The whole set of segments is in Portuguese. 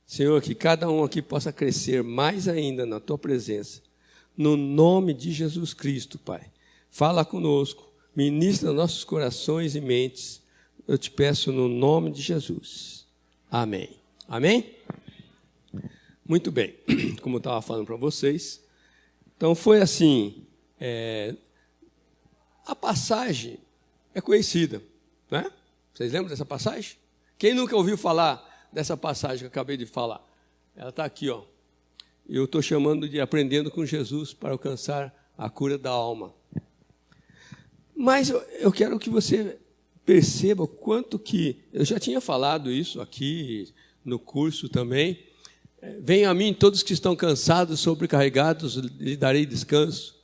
Senhor, que cada um aqui possa crescer mais ainda na Tua presença. No nome de Jesus Cristo, Pai. Fala conosco, ministra nossos corações e mentes. Eu te peço no nome de Jesus. Amém. Amém? Muito bem. Como eu estava falando para vocês. Então, foi assim. A passagem é conhecida, né? Vocês lembram dessa passagem? Quem nunca ouviu falar dessa passagem que eu acabei de falar? Ela está aqui, ó. Eu estou chamando de Aprendendo com Jesus para alcançar a cura da alma. Mas eu quero que você perceba o quanto que... Eu já tinha falado isso aqui no curso também. Venham a mim todos que estão cansados, sobrecarregados, lhe darei descanso.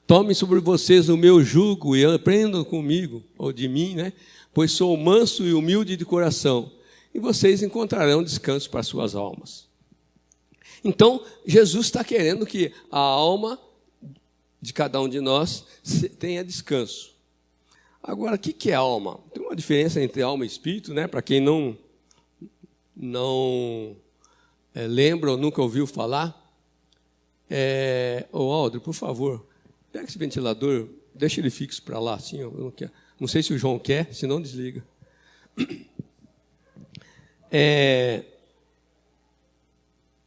Tomem sobre vocês o meu jugo e aprendam comigo, ou de mim, né? Pois sou manso e humilde de coração, e vocês encontrarão descanso para suas almas. Então, Jesus está querendo que a alma de cada um de nós tenha descanso. Agora, o que é alma? Tem uma diferença entre alma e espírito, né? Para quem não lembra ou nunca ouviu falar. Aldo, por favor, pega esse ventilador, deixa ele fixo para lá, assim, eu não quero. Não sei se o João quer, se não, desliga.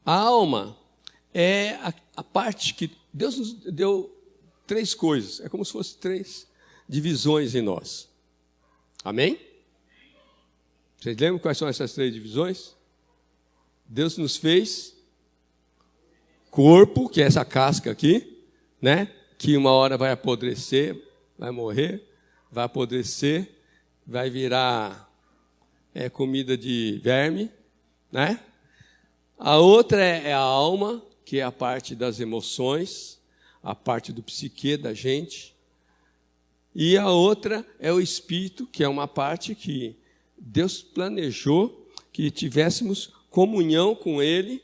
A alma é a parte que Deus nos deu 3 coisas. É como se fossem 3 divisões em nós. Amém? Vocês lembram quais são essas 3 divisões? Deus nos fez corpo, que é essa casca aqui, né? Que uma hora vai apodrecer, vai morrer, vai apodrecer, vai virar comida de verme, né? A outra é a alma, que é a parte das emoções, a parte do psique da gente. E a outra é o espírito, que é uma parte que Deus planejou que tivéssemos comunhão com Ele,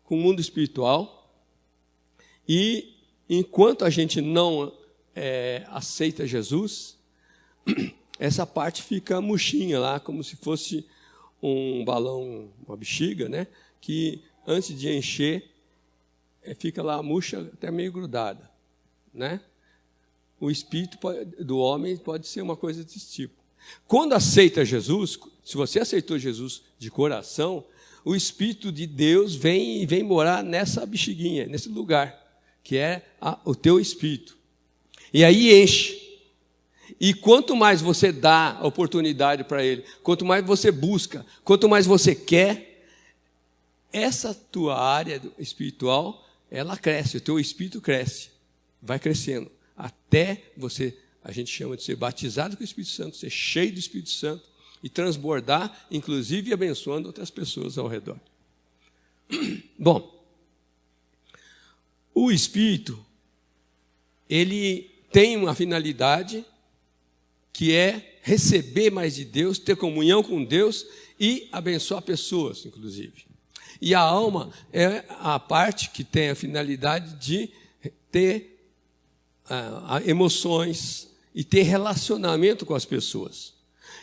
com o mundo espiritual. E enquanto a gente não aceita Jesus, essa parte fica murchinha lá, como se fosse um balão, uma bexiga, né? Que antes de encher, fica lá murcha, até meio grudada, né? O espírito do homem pode ser uma coisa desse tipo. Quando aceita Jesus, se você aceitou Jesus de coração, o Espírito de Deus vem morar nessa bexiguinha, nesse lugar, que é o teu espírito. E aí enche. E quanto mais você dá oportunidade para Ele, quanto mais você busca, quanto mais você quer, essa tua área espiritual, ela cresce, o teu espírito cresce, vai crescendo, até você, a gente chama de ser batizado com o Espírito Santo, ser cheio do Espírito Santo e transbordar, inclusive abençoando outras pessoas ao redor. Bom, o Espírito, ele tem uma finalidade que é receber mais de Deus, ter comunhão com Deus e abençoar pessoas, inclusive. E a alma é a parte que tem a finalidade de ter emoções e ter relacionamento com as pessoas.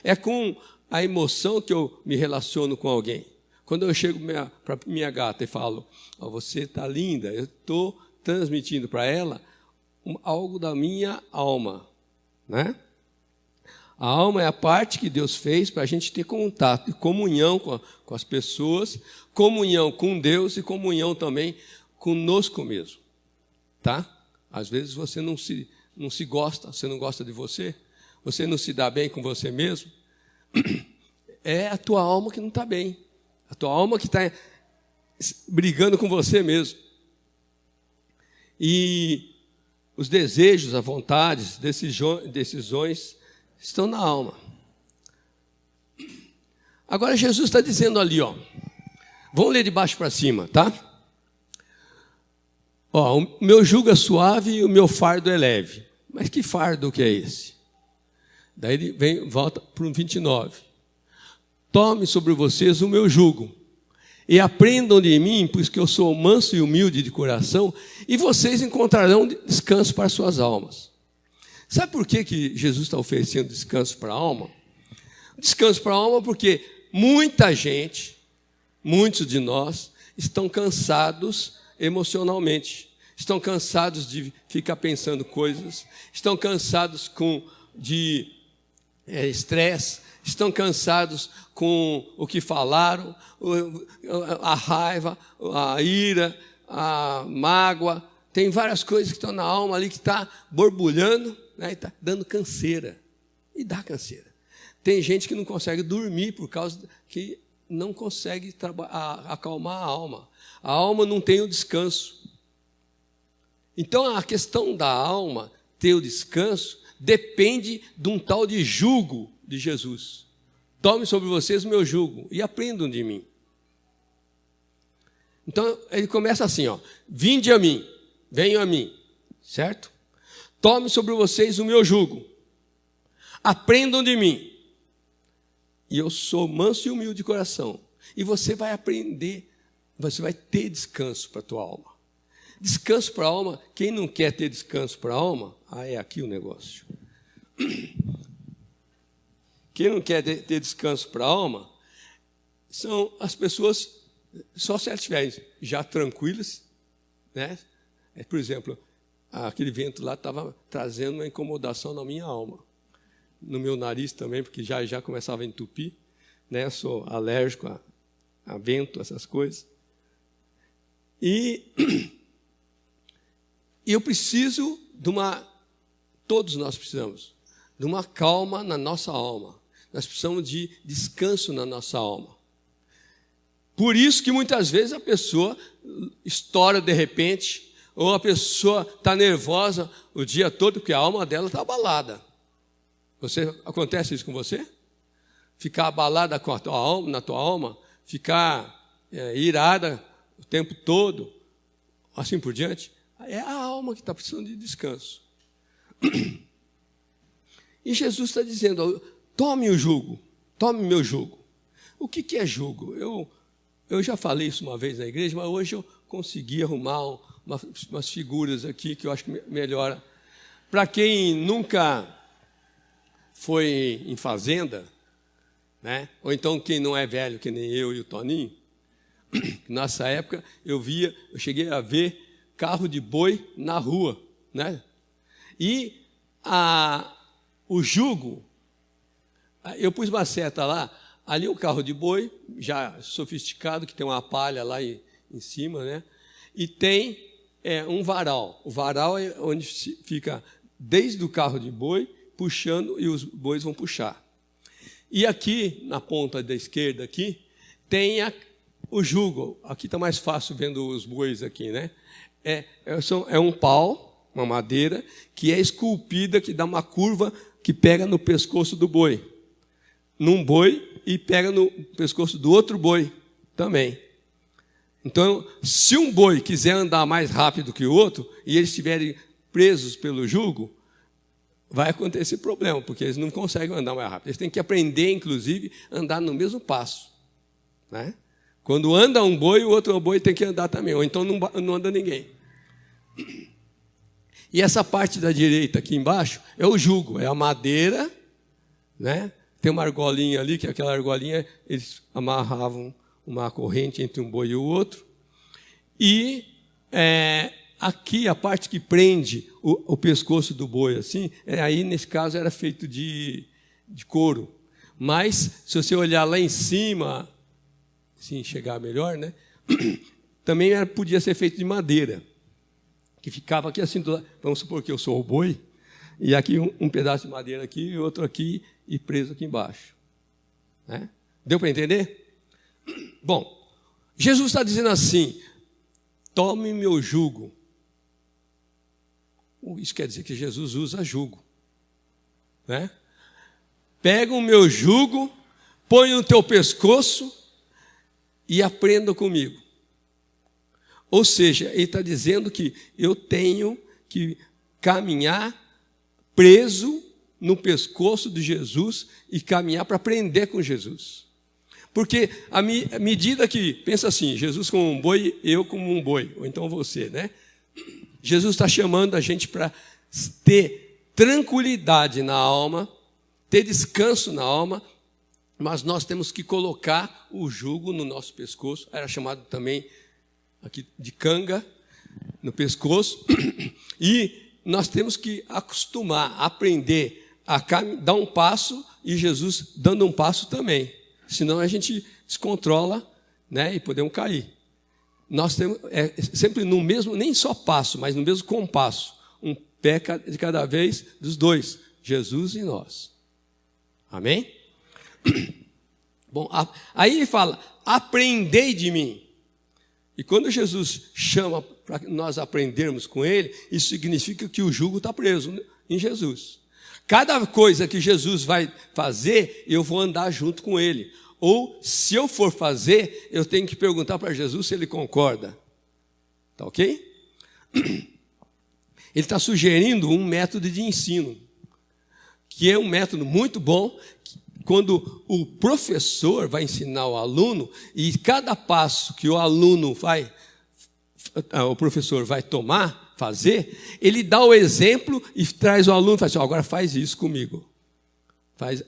É com a emoção que eu me relaciono com alguém. Quando eu chego para minha gata e falo, você está linda, eu estou transmitindo para ela algo da minha alma, né? A alma é a parte que Deus fez para a gente ter contato e comunhão com as pessoas, comunhão com Deus e comunhão também conosco mesmo, tá? Às vezes você não se gosta, você não gosta de você não se dá bem com você mesmo, é a tua alma que não está bem, a tua alma que está brigando com você mesmo. E os desejos, as vontades, decisões estão na alma. Agora Jesus está dizendo ali, ó, vamos ler de baixo para cima, tá? Ó, o meu jugo é suave e o meu fardo é leve. Mas que fardo que é esse? Daí ele volta para o 29. Tome sobre vocês o meu jugo e aprendam de mim, pois que eu sou manso e humilde de coração, e vocês encontrarão descanso para suas almas. Sabe por que Jesus está oferecendo descanso para a alma? Descanso para a alma porque muita gente muitos de nós estão cansados emocionalmente, estão cansados de ficar pensando coisas, estão cansados de estresse, estão cansados com o que falaram, a raiva, a ira, a mágoa. Tem várias coisas que estão na alma ali que está borbulhando, né, e está dando canseira. E dá canseira. Tem gente que não consegue dormir por causa que não consegue acalmar a alma. A alma não tem o descanso. Então, a questão da alma ter o descanso depende de um tal de jugo de Jesus. Tome sobre vocês o meu jugo e aprendam de mim. Então, ele começa assim, ó: vinde a mim, venham a mim, certo? Tome sobre vocês o meu jugo, aprendam de mim. E eu sou manso e humilde de coração. E você vai aprender, você vai ter descanso para a tua alma. Descanso para a alma, quem não quer ter descanso para a alma, é aqui o negócio. Quem não quer ter descanso para a alma, são as pessoas, só se elas estiverem já tranquilas, né? Por exemplo, aquele vento lá estava trazendo uma incomodação na minha alma. No meu nariz também, porque já começava a entupir, né? Eu sou alérgico a vento, essas coisas. E eu preciso todos nós precisamos, de uma calma na nossa alma. Nós precisamos de descanso na nossa alma. Por isso que muitas vezes a pessoa estoura de repente, ou a pessoa está nervosa o dia todo, porque a alma dela está abalada. Acontece isso com você? Ficar abalada com a tua alma, na tua alma, ficar irada o tempo todo, assim por diante, é a alma que está precisando de descanso. E Jesus está dizendo: tome o jugo, tome meu jugo. O que é jugo? Eu já falei isso uma vez na igreja, mas hoje eu consegui arrumar umas figuras aqui que eu acho que melhora. Para quem nunca foi em fazenda, né? Ou então quem não é velho, que nem eu e o Toninho, nessa época eu cheguei a ver carro de boi na rua, né? E o jugo, eu pus uma seta lá, ali um carro de boi, já sofisticado, que tem uma palha lá em cima, né? E tem um varal. O varal é onde fica desde o carro de boi, puxando, e os bois vão puxar. E aqui, na ponta da esquerda, aqui, tem o jugo. Aqui está mais fácil vendo os bois aqui, né? É um pau, uma madeira, que é esculpida, que dá uma curva que pega no pescoço do boi. Num boi e pega no pescoço do outro boi também. Então, se um boi quiser andar mais rápido que o outro, e eles estiverem presos pelo jugo, vai acontecer problema, porque eles não conseguem andar mais rápido. Eles têm que aprender, inclusive, a andar no mesmo passo, né? Quando anda um boi, o outro boi tem que andar também, ou então não anda ninguém. E essa parte da direita aqui embaixo é o jugo, é a madeira, né? Tem uma argolinha ali, que aquela argolinha eles amarravam uma corrente entre um boi e o outro. E aqui a parte que prende o pescoço do boi, assim, aí nesse caso era feito de couro. Mas se você olhar lá em cima, se enxergar melhor, né? Também podia ser feito de madeira, que ficava aqui assim, vamos supor que eu sou o boi, e aqui um pedaço de madeira aqui, e outro aqui, e preso aqui embaixo, né? Deu para entender? Bom, Jesus está dizendo assim: tome meu jugo. Isso quer dizer que Jesus usa jugo, né? Pega o meu jugo, põe no teu pescoço e aprenda comigo. Ou seja, ele está dizendo que eu tenho que caminhar preso no pescoço de Jesus e caminhar para aprender com Jesus. Porque à medida que, pensa assim, Jesus como um boi, eu como um boi, ou então você, né? Jesus está chamando a gente para ter tranquilidade na alma, ter descanso na alma, mas nós temos que colocar o jugo no nosso pescoço, era chamado também aqui de canga, no pescoço, e nós temos que acostumar, aprender a dar um passo e Jesus dando um passo também, senão a gente descontrola, né, e podemos cair. Nós temos sempre no mesmo, nem só passo, mas no mesmo compasso, um pé de cada vez dos dois, Jesus e nós. Amém? Bom, aí ele fala, aprendei de mim. E quando Jesus chama para nós aprendermos com ele, isso significa que o jugo está preso em Jesus. Cada coisa que Jesus vai fazer, eu vou andar junto com ele. Ou, se eu for fazer, eu tenho que perguntar para Jesus se ele concorda. Tá ok? Ele está sugerindo um método de ensino, que é um método muito bom, quando o professor vai ensinar o aluno, e cada passo que o professor vai fazer, ele dá o exemplo e traz o aluno e fala assim, agora faz isso comigo.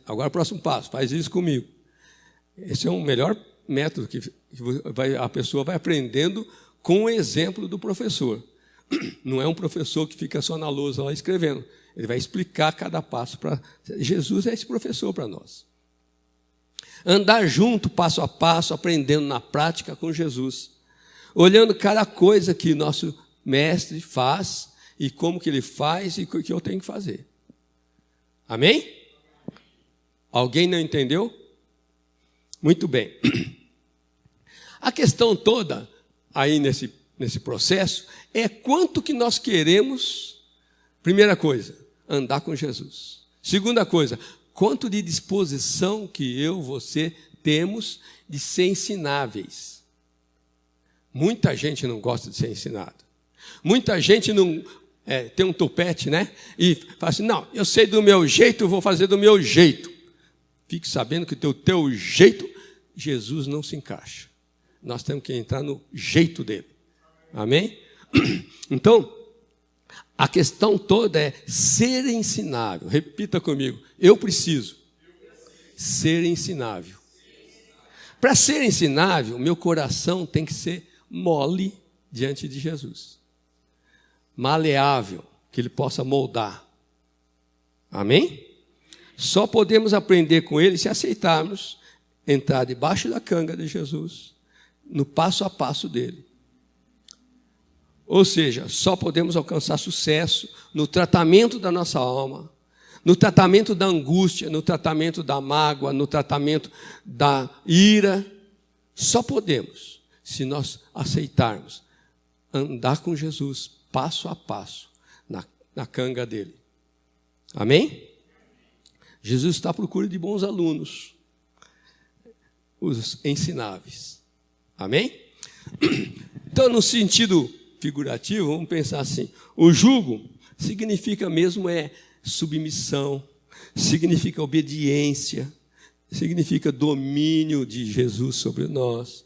Agora o próximo passo, faz isso comigo. Esse é o melhor método que a pessoa vai aprendendo com o exemplo do professor. Não é um professor que fica só na lousa lá escrevendo. Ele vai explicar cada passo. Jesus é esse professor para nós. Andar junto, passo a passo, aprendendo na prática com Jesus. Olhando cada coisa que nosso mestre faz e como que ele faz e o que eu tenho que fazer. Amém? Alguém não entendeu? Muito bem. A questão toda aí nesse processo é quanto que nós queremos, primeira coisa, andar com Jesus. Segunda coisa, quanto de disposição que você temos de ser ensináveis. Muita gente não gosta de ser ensinado. Muita gente não tem um topete, né? E fala assim, não, eu sei do meu jeito, eu vou fazer do meu jeito. Fique sabendo que o teu jeito, Jesus não se encaixa. Nós temos que entrar no jeito dele. Amém? Então, a questão toda é ser ensinável. Repita comigo. Eu preciso ser ensinável. Para ser ensinável, meu coração tem que ser mole diante de Jesus. Maleável, que ele possa moldar. Amém? Só podemos aprender com ele se aceitarmos entrar debaixo da canga de Jesus, no passo a passo dele. Ou seja, só podemos alcançar sucesso no tratamento da nossa alma, no tratamento da angústia, no tratamento da mágoa, no tratamento da ira. Só podemos se nós aceitarmos andar com Jesus passo a passo na canga dele. Amém? Jesus está à procura de bons alunos, os ensináveis. Amém? Então, no sentido figurativo, vamos pensar assim, o jugo significa mesmo submissão, significa obediência, significa domínio de Jesus sobre nós,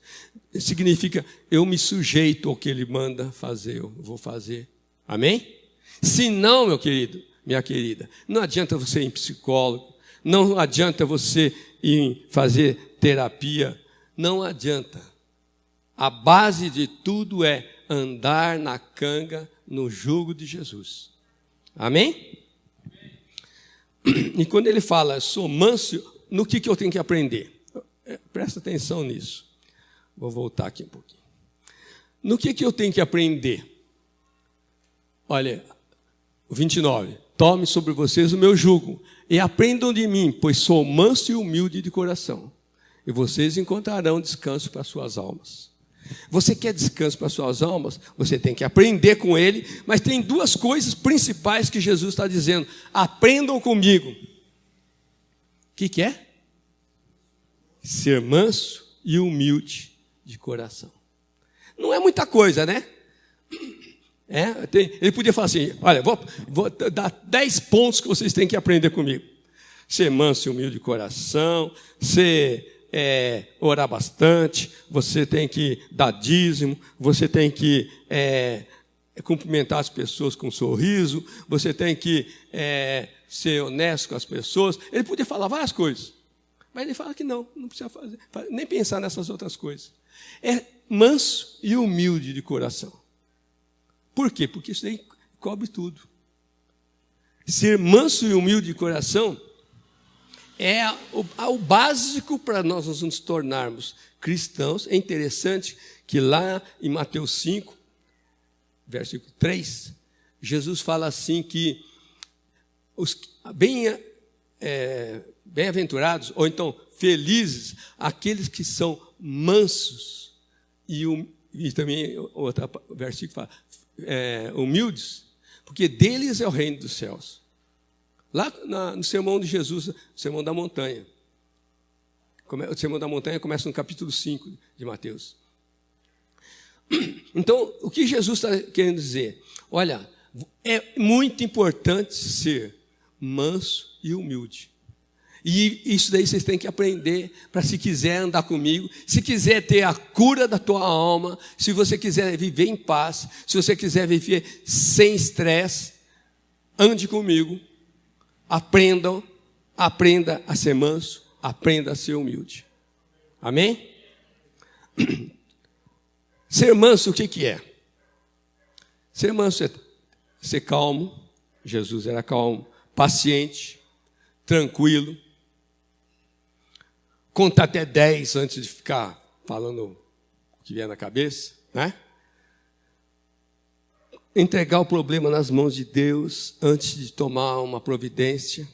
significa eu me sujeito ao que ele manda fazer, eu vou fazer. Amém? Se não, meu querido, minha querida, não adianta você ir em psicólogo, não adianta você ir fazer terapia, não adianta. A base de tudo é andar na canga, no jugo de Jesus. Amém? E quando ele fala, sou manso, no que eu tenho que aprender? Presta atenção nisso. Vou voltar aqui um pouquinho. No que eu tenho que aprender? Olha, o 29. Tome sobre vocês o meu jugo e aprendam de mim, pois sou manso e humilde de coração. E vocês encontrarão descanso para suas almas. Você quer descanso para suas almas? Você tem que aprender com ele, mas tem duas coisas principais que Jesus está dizendo. Aprendam comigo. O que é? Ser manso e humilde de coração. Não é muita coisa, né? Ele podia falar assim, olha, vou dar 10 pontos que vocês têm que aprender comigo. Ser manso e humilde de coração, orar bastante, você tem que dar dízimo, você tem que cumprimentar as pessoas com um sorriso, você tem que ser honesto com as pessoas. Ele podia falar várias coisas, Mas ele fala que não precisa fazer, nem pensar nessas outras coisas. É manso e humilde de coração. Por quê? Porque isso daí cobre tudo. Ser manso e humilde de coração é o básico para nós nos tornarmos cristãos. É interessante que lá em Mateus 5, versículo 3, Jesus fala assim que os bem-aventurados, ou então felizes, aqueles que são mansos e também outro versículo fala humildes, porque deles é o reino dos céus. Lá no sermão de Jesus, o sermão da montanha. O sermão da montanha começa no capítulo 5 de Mateus. Então, o que Jesus está querendo dizer? Olha, é muito importante ser manso e humilde. E isso daí vocês têm que aprender para, se quiser andar comigo, se quiser ter a cura da tua alma, se você quiser viver em paz, se você quiser viver sem estresse, ande comigo, aprenda a ser manso, aprenda a ser humilde. Amém? Ser manso, o que é? Ser manso é ser calmo. Jesus era calmo, paciente, tranquilo. Contar até 10 antes de ficar falando o que vier na cabeça, né? Entregar o problema nas mãos de Deus antes de tomar uma providência.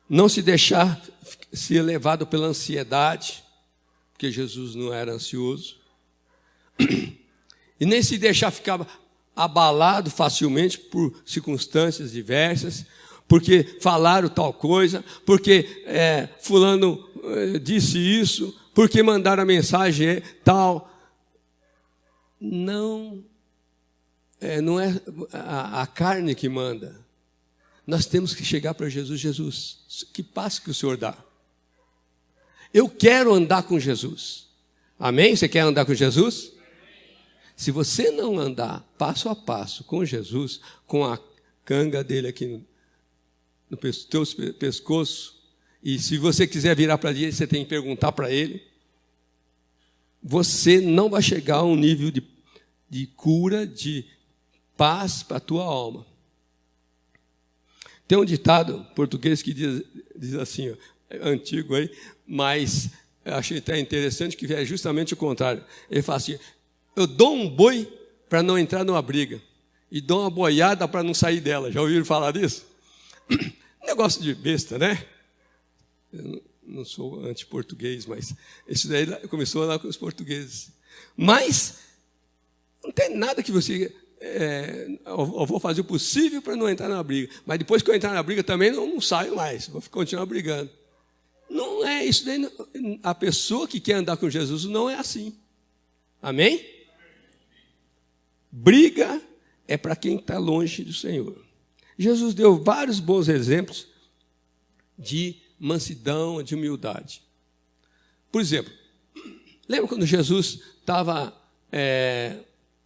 Não se deixar ser levado pela ansiedade, porque Jesus não era ansioso. E nem se deixar ficar abalado facilmente por circunstâncias diversas, porque falaram tal coisa, porque fulano disse isso, porque mandaram a mensagem tal. Não é a carne que manda. Nós temos que chegar para Jesus. Jesus, que passo que o Senhor dá? Eu quero andar com Jesus. Amém? Você quer andar com Jesus? Se você não andar passo a passo com Jesus, com a canga dele aqui no teu pescoço, e se você quiser virar para a direita, você tem que perguntar para ele, você não vai chegar a um nível de cura, de paz para a tua alma. Tem um ditado português que diz assim, antigo aí, mas eu achei até interessante, que é justamente o contrário. Ele fala assim: eu dou um boi para não entrar numa briga, e dou uma boiada para não sair dela. Já ouviram falar disso? Negócio de besta, né? Eu não sou anti-português, mas isso daí começou lá com os portugueses. Mas não tem nada que você... eu vou fazer o possível para não entrar na briga, mas depois que eu entrar na briga também não saio mais, vou continuar brigando. Não é isso daí. A pessoa que quer andar com Jesus não é assim. Amém? Briga é para quem está longe do Senhor. Jesus deu vários bons exemplos de mansidão, de humildade. Por exemplo, lembra quando Jesus estava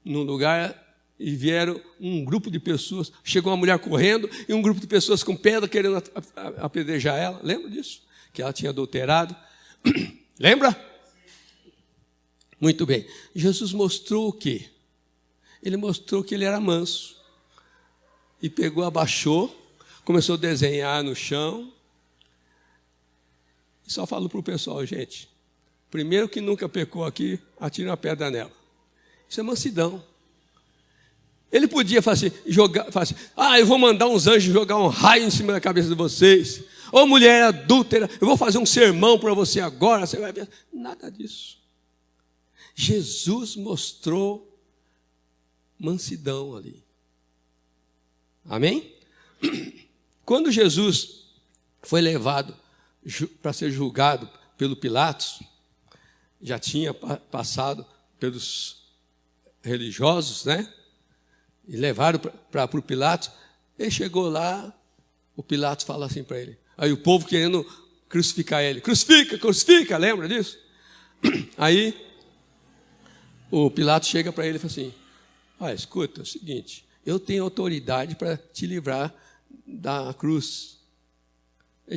num lugar e vieram um grupo de pessoas, chegou uma mulher correndo e um grupo de pessoas com pedra querendo apedrejar ela? Lembra disso? Que ela tinha adulterado. Lembra? Muito bem. Jesus mostrou o quê? Ele mostrou que ele era manso. E pegou, abaixou, começou a desenhar no chão. E só falou para o pessoal: gente, primeiro que nunca pecou aqui, atira uma pedra nela. Isso é mansidão. Ele podia falar assim, eu vou mandar uns anjos jogar um raio em cima da cabeça de vocês. Ô mulher adúltera, eu vou fazer um sermão para você agora. Você vai ver. Nada disso. Jesus mostrou mansidão ali. Amém? Quando Jesus foi levado para ser julgado pelo Pilatos, já tinha passado pelos religiosos, né? E levaram para o Pilatos. Ele chegou lá, o Pilatos fala assim para ele. Aí o povo querendo crucificar ele. Crucifica, crucifica, lembra disso? Aí o Pilatos chega para ele e fala assim: escuta, é o seguinte, eu tenho autoridade para te livrar da cruz.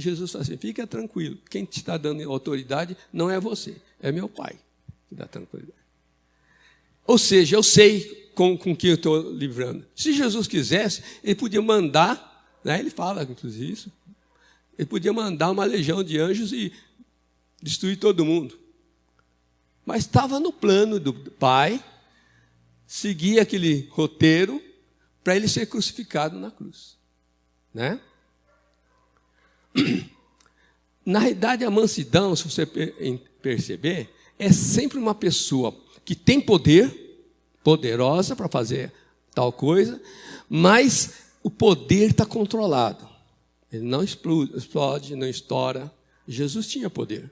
Jesus fala assim, fica tranquilo, quem te está dando autoridade não é você, é meu Pai que dá tranquilidade. Ou seja, eu sei com quem eu estou livrando. Se Jesus quisesse, ele podia mandar, né, ele fala inclusive isso, ele podia mandar uma legião de anjos e destruir todo mundo. Mas estava no plano do Pai seguir aquele roteiro para ele ser crucificado na cruz. Né? Na realidade, a mansidão, se você perceber, é sempre uma pessoa que tem poder, poderosa para fazer tal coisa, mas o poder está controlado. Ele não explode, não estoura. Jesus tinha poder.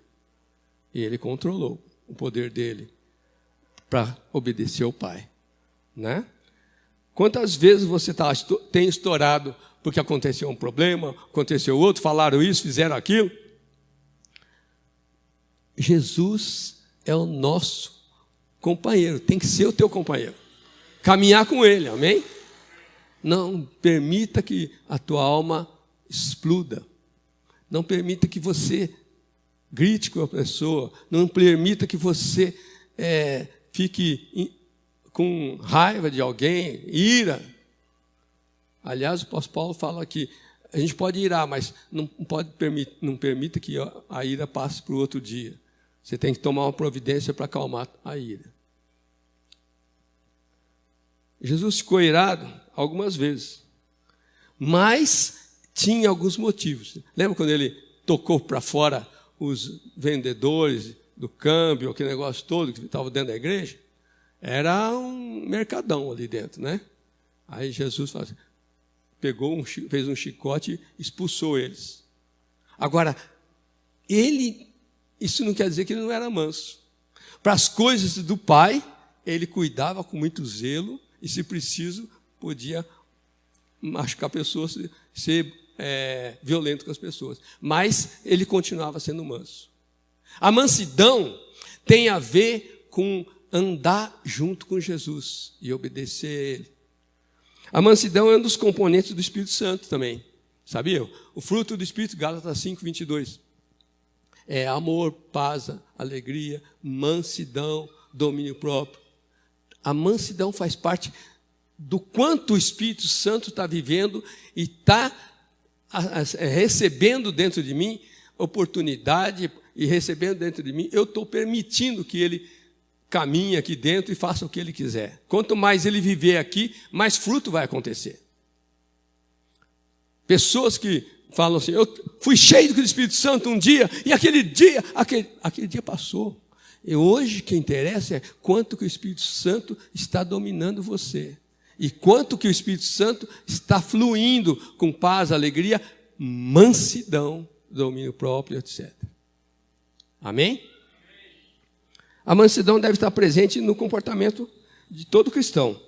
E ele controlou o poder dele para obedecer ao Pai. Né? Quantas vezes você tem estourado porque aconteceu um problema, aconteceu outro, falaram isso, fizeram aquilo? Jesus é o nosso companheiro, tem que ser o teu companheiro. Caminhar com ele, amém? Não permita que a tua alma exploda. Não permita que você grite com a pessoa. Não permita que você fique com raiva de alguém, ira. Aliás, o apóstolo Paulo fala que a gente pode irar, mas não permita que a ira passe para o outro dia. Você tem que tomar uma providência para acalmar a ira. Jesus ficou irado algumas vezes, mas tinha alguns motivos. Lembra quando ele tocou para fora os vendedores do câmbio, aquele negócio todo que estava dentro da igreja? Era um mercadão ali dentro, né? Aí Jesus fala assim, fez um chicote e expulsou eles. Agora, isso não quer dizer que ele não era manso. Para as coisas do Pai, ele cuidava com muito zelo e, se preciso, podia machucar pessoas, ser violento com as pessoas. Mas ele continuava sendo manso. A mansidão tem a ver com andar junto com Jesus e obedecer a Ele. A mansidão é um dos componentes do Espírito Santo também. Sabia? O fruto do Espírito, Gálatas 5, 22. É amor, paz, alegria, mansidão, domínio próprio. A mansidão faz parte do quanto o Espírito Santo está vivendo e está recebendo dentro de mim oportunidade e recebendo dentro de mim, eu estou permitindo que ele caminhe aqui dentro e faça o que ele quiser. Quanto mais ele viver aqui, mais fruto vai acontecer. Pessoas que falam assim, eu fui cheio do Espírito Santo um dia, e aquele dia passou. E hoje o que interessa é quanto que o Espírito Santo está dominando você. E quanto que o Espírito Santo está fluindo com paz, alegria, mansidão, domínio próprio, etc. Amém? A mansidão deve estar presente no comportamento de todo cristão.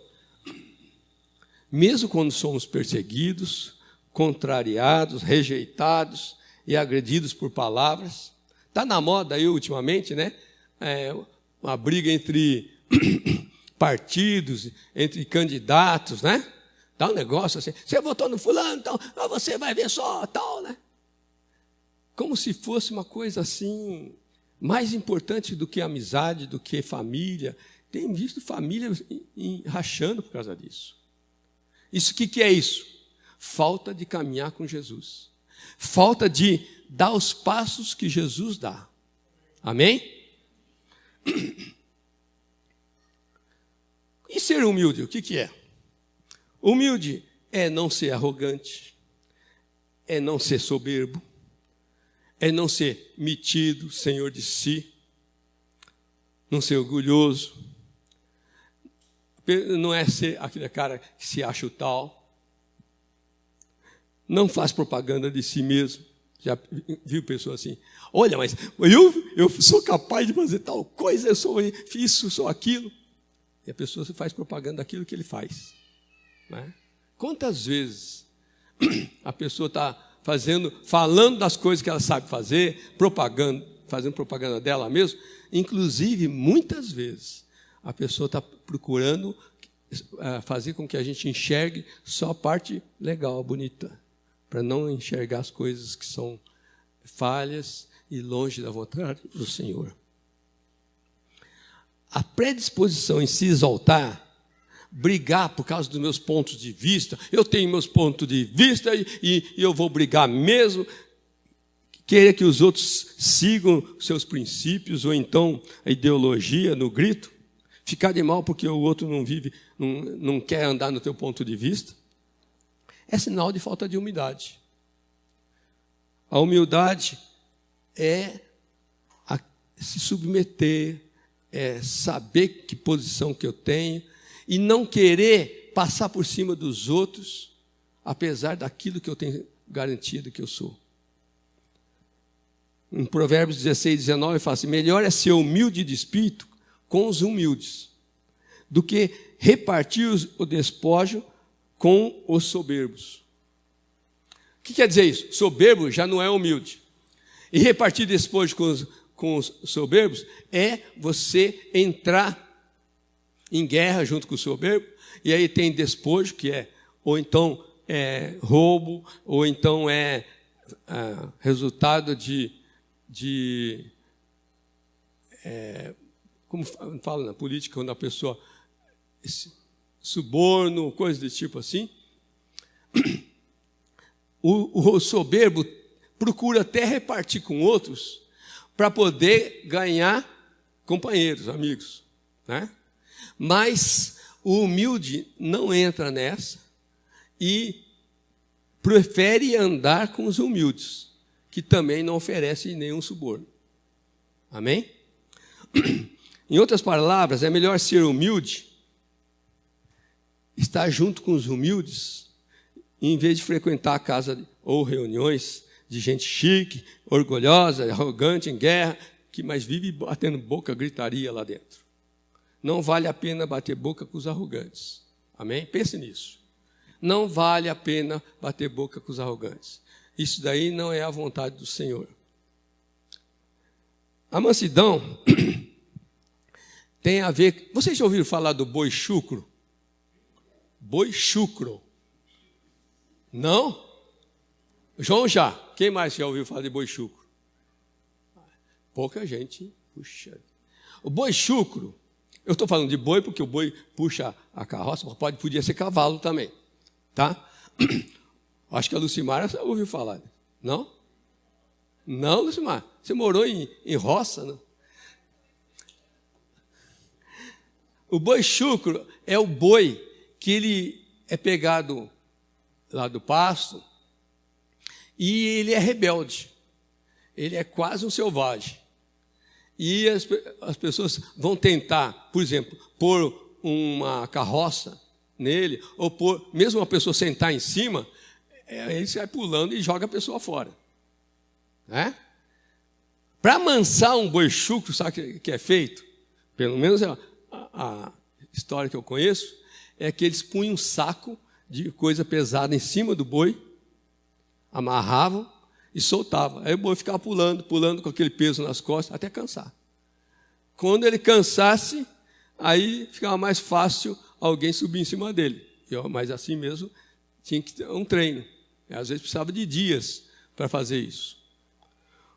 Mesmo quando somos perseguidos, contrariados, rejeitados e agredidos por palavras. Está na moda aí ultimamente, né? Uma briga entre partidos, entre candidatos, né? Dá um negócio assim, você votou no fulano, então você vai ver só, tal, né? Como se fosse uma coisa assim, mais importante do que amizade, do que família. Tem visto família rachando por causa disso. Isso, o que é isso? Falta de caminhar com Jesus. Falta de dar os passos que Jesus dá. Amém? E ser humilde, o que é? Humilde é não ser arrogante, é não ser soberbo, é não ser metido, senhor de si, não ser orgulhoso, não é ser aquele cara que se acha o tal, não faz propaganda de si mesmo. Já viu pessoa assim, olha, mas eu sou capaz de fazer tal coisa, eu sou isso, sou aquilo. E a pessoa faz propaganda daquilo que ele faz. Né? Quantas vezes a pessoa está falando das coisas que ela sabe fazer, fazendo propaganda dela mesma, inclusive, muitas vezes, a pessoa está procurando fazer com que a gente enxergue só a parte legal, bonita, para não enxergar as coisas que são falhas e longe da vontade do Senhor. A predisposição em se exaltar, brigar por causa dos meus pontos de vista, eu tenho meus pontos de vista e eu vou brigar mesmo, querer que os outros sigam seus princípios, ou então a ideologia no grito, ficar de mal porque o outro não quer andar no teu ponto de vista, é sinal de falta de humildade. A humildade é se submeter, é saber que posição que eu tenho e não querer passar por cima dos outros, apesar daquilo que eu tenho garantido que eu sou. Em Provérbios 16, 19, fala assim: melhor é ser humilde de espírito com os humildes, do que repartir o despojo com os soberbos. O que quer dizer isso? Soberbo já não é humilde. E repartir despojo com os soberbos é você entrar em guerra junto com o soberbo, e aí tem despojo, que é, ou então é roubo, ou então é resultado como fala na política, quando a pessoa suborno, coisa desse tipo assim. O soberbo procura até repartir com outros para poder ganhar companheiros, amigos, né? Mas o humilde não entra nessa e prefere andar com os humildes, que também não oferecem nenhum suborno. Amém? Em outras palavras, é melhor ser humilde, estar junto com os humildes, em vez de frequentar a casa ou reuniões de gente chique, orgulhosa, arrogante, em guerra, mas vive batendo boca, gritaria lá dentro. Não vale a pena bater boca com os arrogantes. Amém? Pense nisso. Não vale a pena bater boca com os arrogantes. Isso daí não é a vontade do Senhor. A mansidão tem a ver... Vocês já ouviram falar do boi chucro? Boi chucro. Não? João já. Quem mais já ouviu falar de boi chucro? Pouca gente. Puxa. O boi chucro, eu estou falando de boi porque o boi puxa a carroça, mas podia ser cavalo também. Tá? Acho que a Lucimara ouviu falar. Não? Não, Lucimara. Você morou em roça, não? O boi chucro é o boi que ele é pegado lá do pasto e ele é rebelde. Ele é quase um selvagem. E as pessoas vão tentar, por exemplo, pôr uma carroça nele, ou pôr, mesmo uma pessoa sentar em cima, ele sai pulando e joga a pessoa fora. Né? Para amansar um boi chucro, sabe o que é feito? Pelo menos a história que eu conheço, é que eles punham um saco de coisa pesada em cima do boi, amarravam e soltavam. Aí o boi ficava pulando com aquele peso nas costas, até cansar. Quando ele cansasse, aí ficava mais fácil alguém subir em cima dele. Mas assim mesmo, tinha que ter um treino. Às vezes precisava de dias para fazer isso.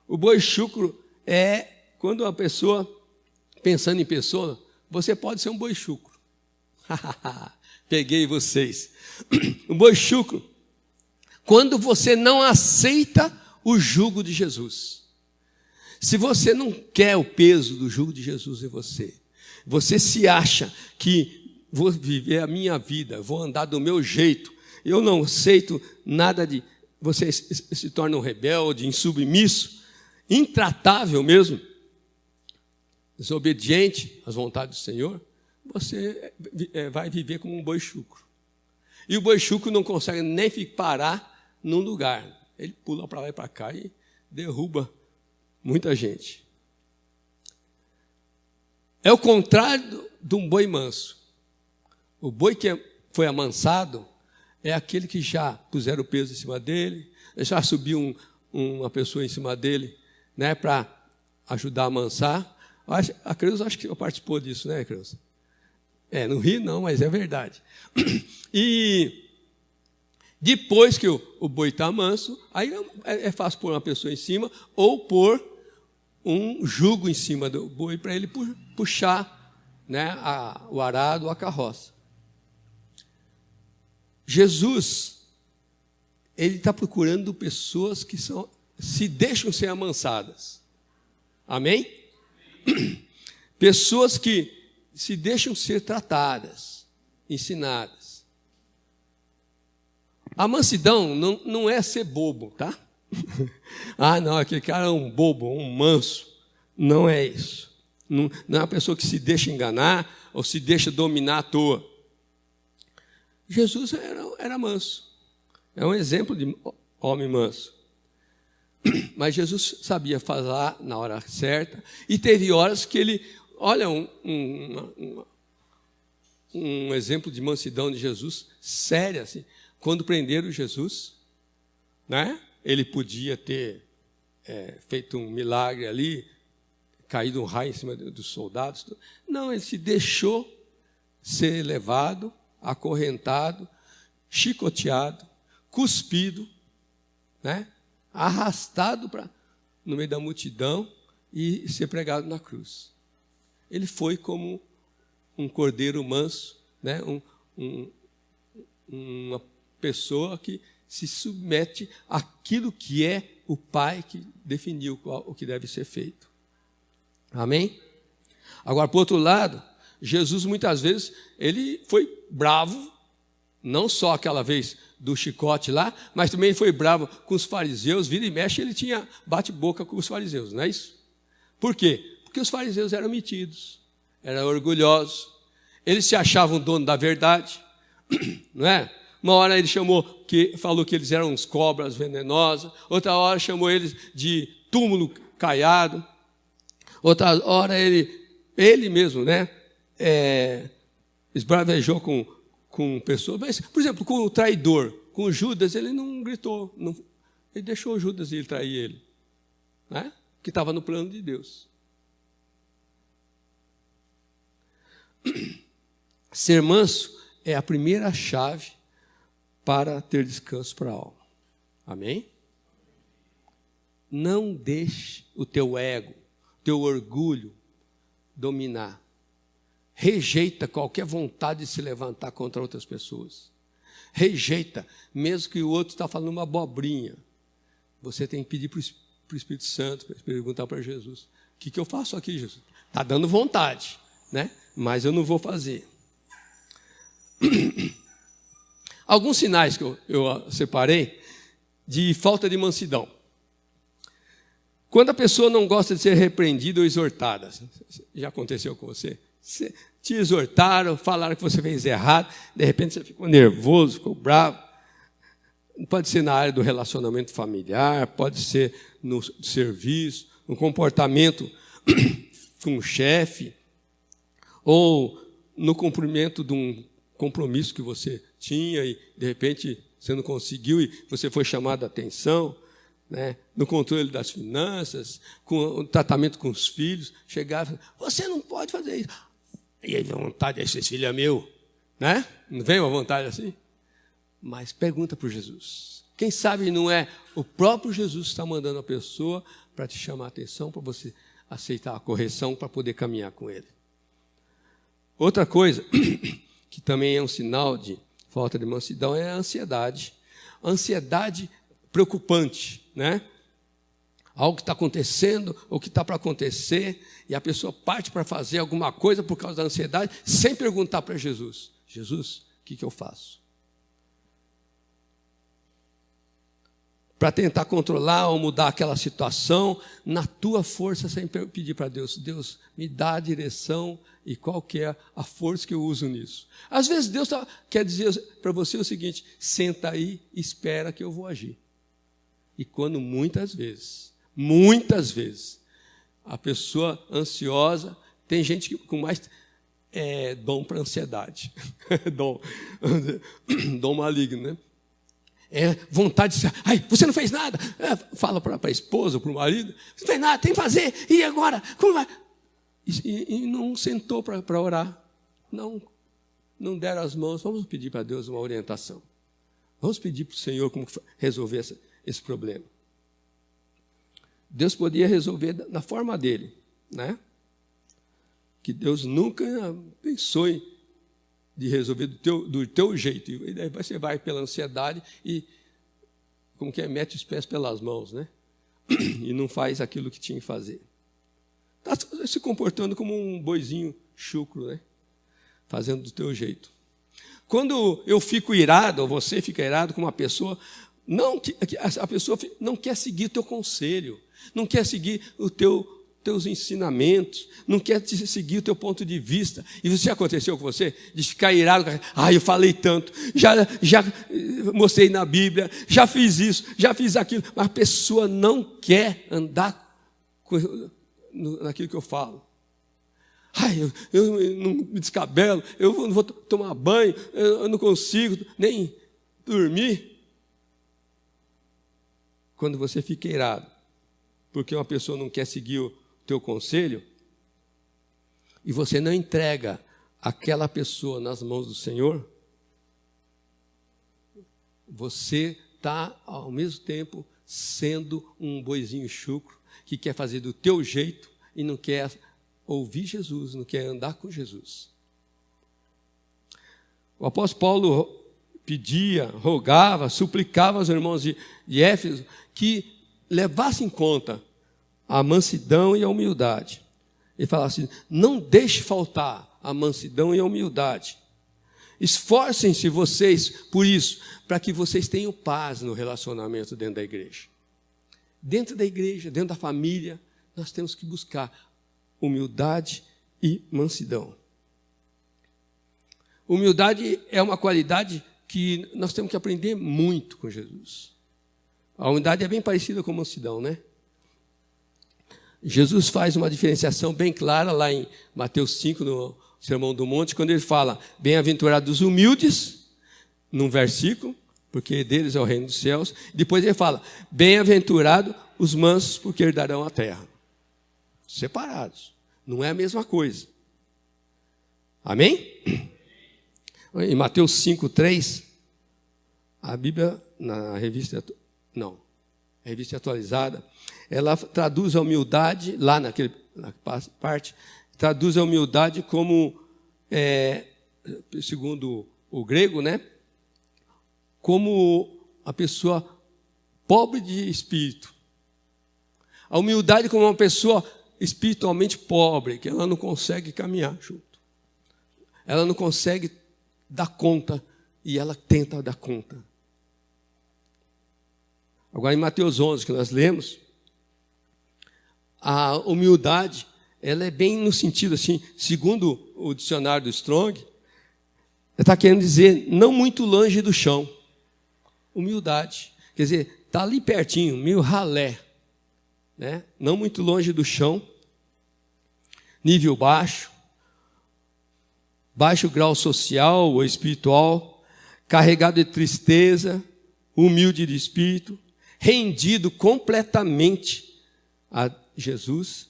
O boi chucro é quando uma pessoa, pensando em pessoa, você pode ser um boi chucro. Peguei vocês. O boi chucro, quando você não aceita o jugo de Jesus. Se você não quer o peso do jugo de Jesus em você, você se acha que vou viver a minha vida, vou andar do meu jeito, eu não aceito nada de... Você se torna um rebelde, insubmisso, intratável mesmo, desobediente às vontades do Senhor, você vai viver como um boi chucro. E o boi chucro não consegue nem parar num lugar. Ele pula para lá e para cá e derruba muita gente. É o contrário de um boi manso. O boi que foi amansado é aquele que já puseram o peso em cima dele, já subiu uma pessoa em cima dele, né, para ajudar a amansar. A Creuza, acho que participou disso, né, Creuza? Não ri não, mas é verdade. E Depois que o boi está manso, aí é fácil pôr uma pessoa em cima ou pôr um jugo em cima do boi para ele puxar, né, o arado ou a carroça. Jesus, ele está procurando pessoas que se deixam ser amansadas. Amém? Pessoas que se deixam ser tratadas, ensinadas. A mansidão não é ser bobo, tá? Ah, não, aquele cara é um bobo, um manso. Não é isso. Não é uma pessoa que se deixa enganar ou se deixa dominar à toa. Jesus era manso. É um exemplo de homem manso. Mas Jesus sabia falar na hora certa. E teve horas que ele... Olha, um exemplo de mansidão de Jesus, séria, assim. Quando prenderam Jesus, né? Ele podia ter feito um milagre ali, caído um raio em cima dos soldados. Não, ele se deixou ser levado, acorrentado, chicoteado, cuspido, né? Arrastado no meio da multidão e ser pregado na cruz. Ele foi como um cordeiro manso, né? Uma pessoa que se submete àquilo que é o Pai que definiu o que deve ser feito. Amém? Agora, por outro lado, Jesus muitas vezes, ele foi bravo, não só aquela vez do chicote lá, mas também foi bravo com os fariseus, vira e mexe, ele tinha bate-boca com os fariseus, não é isso? Por quê? Porque os fariseus eram metidos, eram orgulhosos, eles se achavam dono da verdade, não é? Uma hora ele falou que eles eram uns cobras venenosas, outra hora chamou eles de túmulo caiado, outra hora ele mesmo, né, esbravejou com pessoas, mas, por exemplo, com o traidor, com Judas, ele não gritou, ele deixou Judas ir trair ele, né, que estava no plano de Deus. Ser manso é a primeira chave para ter descanso para a alma. Amém? Não deixe o teu ego, teu orgulho dominar. Rejeita qualquer vontade de se levantar contra outras pessoas. Rejeita, mesmo que o outro está falando uma abobrinha. Você tem que pedir para o Espírito Santo, para perguntar para Jesus: o que eu faço aqui, Jesus? Está dando vontade, né? Mas eu não vou fazer. Alguns sinais que eu separei de falta de mansidão. Quando a pessoa não gosta de ser repreendida ou exortada. Já aconteceu com você? Te exortaram, falaram que você fez errado, de repente você ficou nervoso, ficou bravo. Pode ser na área do relacionamento familiar, pode ser no serviço, no comportamento com o chefe, ou no cumprimento de um compromisso que você tinha e, de repente, você não conseguiu e você foi chamado a atenção, né? No controle das finanças, com o tratamento com os filhos, chegava, você não pode fazer isso. E aí, vontade, esse filho é meu, né? Não vem uma vontade assim? Mas pergunta para Jesus. Quem sabe não é o próprio Jesus que está mandando a pessoa para te chamar a atenção, para você aceitar a correção, para poder caminhar com ele. Outra coisa que também é um sinal de falta de mansidão é a ansiedade. Ansiedade preocupante, né? Algo que está acontecendo, ou que está para acontecer, e a pessoa parte para fazer alguma coisa por causa da ansiedade, sem perguntar para Jesus: Jesus, o que eu faço? Para tentar controlar ou mudar aquela situação na tua força, sem pedir para Deus: Deus, me dá a direção e qual que é a força que eu uso nisso. Às vezes Deus quer dizer para você o seguinte: senta aí, espera que eu vou agir. E quando muitas vezes, a pessoa ansiosa, tem gente com mais dom para ansiedade, dom maligno, né? Vontade de dizer: ai, você não fez nada. Fala para a esposa, para o marido: você não fez nada, tem que fazer, e agora? Como vai? E não sentou para orar, não deram as mãos. Vamos pedir para Deus uma orientação. Vamos pedir para o Senhor como resolver esse problema. Deus podia resolver da forma dele, né? Que Deus nunca pensou de resolver do teu jeito. E daí você vai pela ansiedade e, como que é, mete os pés pelas mãos, né? E não faz aquilo que tinha que fazer. Está se comportando como um boizinho chucro, né? Fazendo do teu jeito. Quando eu fico irado, ou você fica irado com uma pessoa, a pessoa não quer seguir o teu conselho, não quer seguir teus ensinamentos, não quer seguir o teu ponto de vista. E isso já aconteceu com você? De ficar irado, eu falei tanto, já mostrei na Bíblia, já fiz isso, já fiz aquilo, mas a pessoa não quer andar naquilo que eu falo. Eu não me descabelo, eu não vou tomar banho, eu não consigo nem dormir. Quando você fica irado, porque uma pessoa não quer seguir o teu conselho, e você não entrega aquela pessoa nas mãos do Senhor, você está, ao mesmo tempo, sendo um boizinho chucro, que quer fazer do teu jeito e não quer ouvir Jesus, não quer andar com Jesus. O apóstolo Paulo pedia, rogava, suplicava aos irmãos de Éfeso que levassem em conta a mansidão e a humildade. Ele falava assim: não deixe faltar a mansidão e a humildade. Esforcem-se vocês por isso, para que vocês tenham paz no relacionamento dentro da igreja. Dentro da igreja, dentro da família, nós temos que buscar humildade e mansidão. Humildade é uma qualidade que nós temos que aprender muito com Jesus. A humildade é bem parecida com a mansidão, né? Jesus faz uma diferenciação bem clara lá em Mateus 5, no Sermão do Monte, quando ele fala: bem-aventurados os humildes, num versículo, porque deles é o reino dos céus. Depois ele fala: bem-aventurados os mansos, porque herdarão a terra. Separados. Não é a mesma coisa. Amém? Em Mateus 5:3, a Bíblia, na revista atualizada, ela traduz a humildade, lá na parte, traduz a humildade como, segundo o grego, né? Como a pessoa pobre de espírito. A humildade como uma pessoa espiritualmente pobre, que ela não consegue caminhar junto. Ela não consegue dar conta e ela tenta dar conta. Agora em Mateus 11, que nós lemos, a humildade, ela é bem no sentido assim, segundo o dicionário do Strong, está querendo dizer não muito longe do chão. Humildade, quer dizer, está ali pertinho, meio ralé, né? Não muito longe do chão, nível baixo, baixo grau social ou espiritual, carregado de tristeza, humilde de espírito, rendido completamente a Jesus.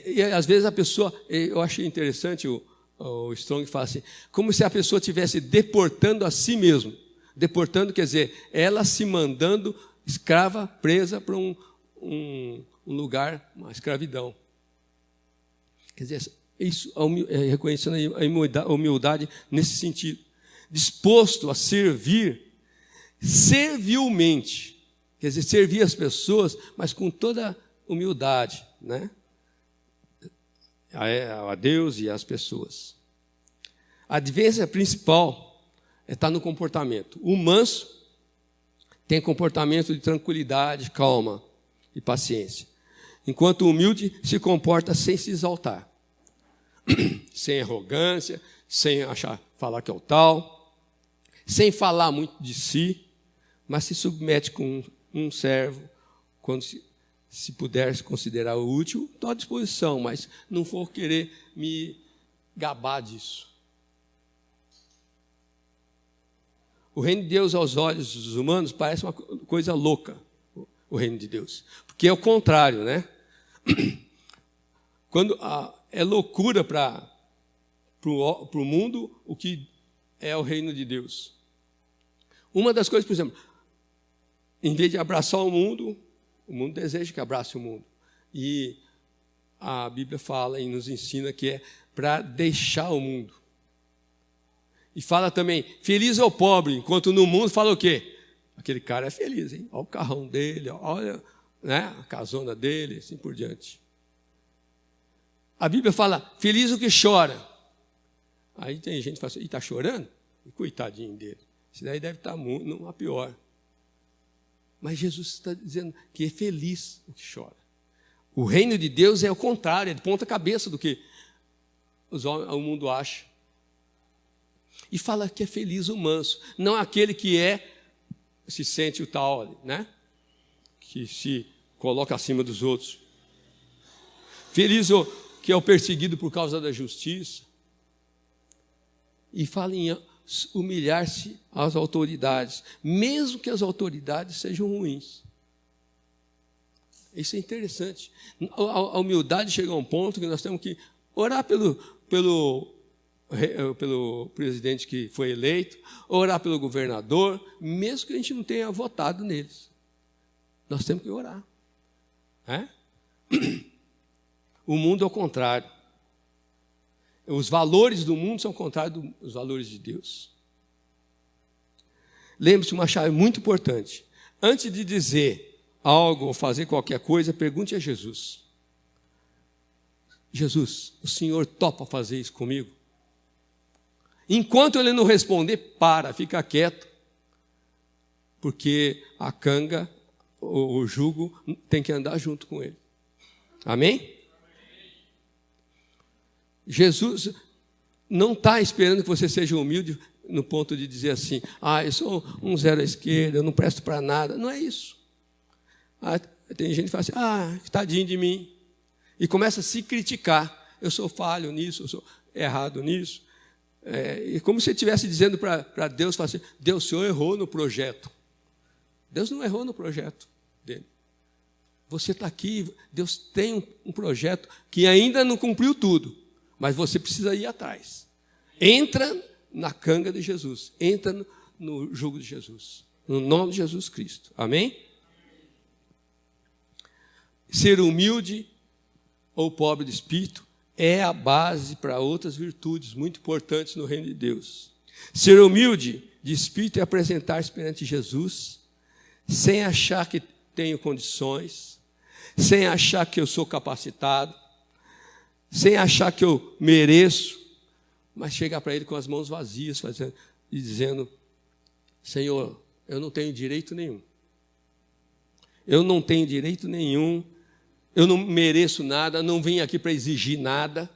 E às vezes a pessoa, eu achei interessante o Strong fala assim, como se a pessoa estivesse deportando a si mesmo. Deportando quer dizer, ela se mandando escrava, presa para um lugar, uma escravidão. Quer dizer, isso, reconhecendo a humildade nesse sentido. Disposto a servir servilmente. Quer dizer, servir as pessoas, mas com toda humildade, né? A Deus e às pessoas. A diferença principal está no comportamento. O manso tem comportamento de tranquilidade, calma e paciência. Enquanto o humilde se comporta sem se exaltar. Sem arrogância, sem falar que é o tal, sem falar muito de si, mas se submete com um servo, quando se puder se considerar útil, estou à disposição, mas não for querer me gabar disso. O reino de Deus aos olhos dos humanos parece uma coisa louca, o reino de Deus, porque é o contrário, né? Quando é loucura para o mundo o que é o reino de Deus. Uma das coisas, por exemplo, em vez de abraçar o mundo deseja que abrace o mundo. E a Bíblia fala e nos ensina que é para deixar o mundo. E fala também, feliz é o pobre, enquanto no mundo fala o quê? Aquele cara é feliz, hein? Olha o carrão dele, olha, né, a casona dele, assim por diante. A Bíblia fala, feliz o que chora. Aí tem gente que fala assim, e está chorando? E coitadinho dele. Esse daí deve estar numa pior. Mas Jesus está dizendo que é feliz o que chora. O reino de Deus é o contrário, é de ponta cabeça do que o mundo acha. E fala que é feliz o manso, não aquele que se sente o tal, né? Que se coloca acima dos outros. Feliz o que é o perseguido por causa da justiça. E fala em humilhar-se às autoridades, mesmo que as autoridades sejam ruins. Isso é interessante. A humildade chega a um ponto que nós temos que orar pelo presidente que foi eleito, orar pelo governador, mesmo que a gente não tenha votado neles. Nós temos que orar. O mundo é o contrário. Os valores do mundo são contrários dos valores de Deus. Lembre-se uma chave muito importante. Antes de dizer algo ou fazer qualquer coisa, pergunte a Jesus. Jesus, o Senhor topa fazer isso comigo? Enquanto ele não responder, fica quieto. Porque a canga, o jugo, tem que andar junto com ele. Amém? Jesus não está esperando que você seja humilde no ponto de dizer assim, eu sou um zero à esquerda, eu não presto para nada. Não é isso. Tem gente que fala assim, tadinho de mim. E começa a se criticar. Eu sou falho nisso, eu sou errado nisso. E como se estivesse dizendo para Deus, fala assim, Deus, o Senhor errou no projeto. Deus não errou no projeto dele. Você está aqui, Deus tem um projeto que ainda não cumpriu tudo, mas você precisa ir atrás. Entra na canga de Jesus, entra no jugo de Jesus, no nome de Jesus Cristo. Amém? Ser humilde ou pobre de espírito é a base para outras virtudes muito importantes no reino de Deus. Ser humilde de espírito é apresentar-se perante Jesus, sem achar que tenho condições, sem achar que eu sou capacitado, sem achar que eu mereço, mas chegar para Ele com as mãos vazias, e dizendo, Senhor, eu não tenho direito nenhum. Eu não tenho direito nenhum, eu não mereço nada, não vim aqui para exigir nada.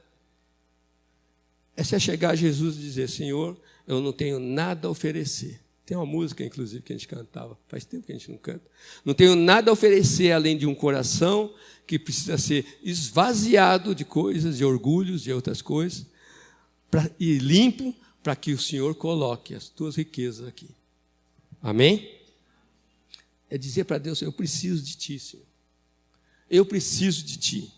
Essa é chegar a Jesus e dizer, Senhor, eu não tenho nada a oferecer. Tem uma música, inclusive, que a gente cantava, faz tempo que a gente não canta. Não tenho nada a oferecer além de um coração que precisa ser esvaziado de coisas, de orgulhos e outras coisas, e limpo para que o Senhor coloque as tuas riquezas aqui. Amém? É dizer para Deus, eu preciso de Ti, Senhor. Eu preciso de Ti.